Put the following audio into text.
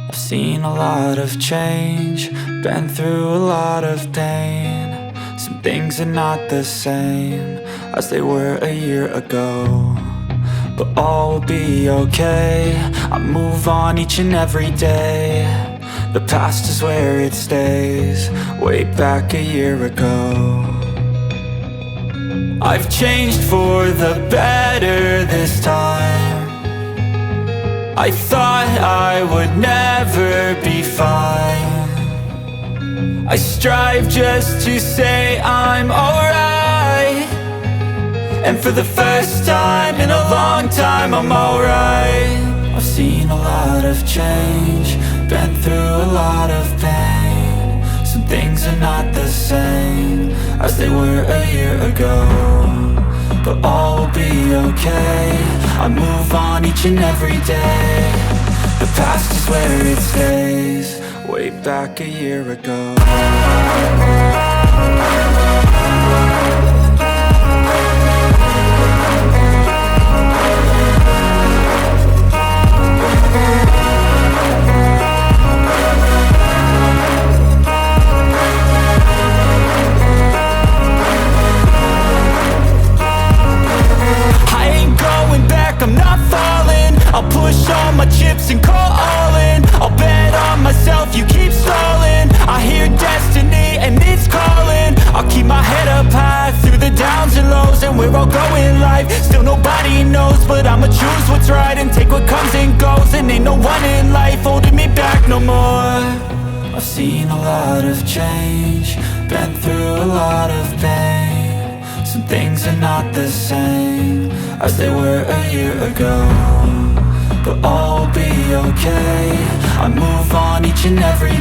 I've seen a lot of change, been through a lot of pain. Some things are not the same as they were a year ago, but all will be okay. I move on each and every day. The past is where it stays, way back a year ago. I've changed for the better this time. I thought I would never be fine. I strive just to say I'm alright, and for the first time in a long time I'm alright. I've seen a lot of change, been through a lot of pain. Some things are not the same as they were a year ago, but all will be okay. I move on each and every day. The past is where it stays, way back a year ago. I'm not falling, I'll push all my chips and call all in. I'll bet on myself, you keep stalling. I hear destiny and it's calling. I'll keep my head up high through the downs and lows, and we're all going life. Still nobody knows, but I'ma choose what's right and take what comes and goes. And ain't no one in life holding me back no more. I've seen a lot of change, been through a lot of pain. Some things are not the same as they were a year ago, but all will be okay. I move on each and every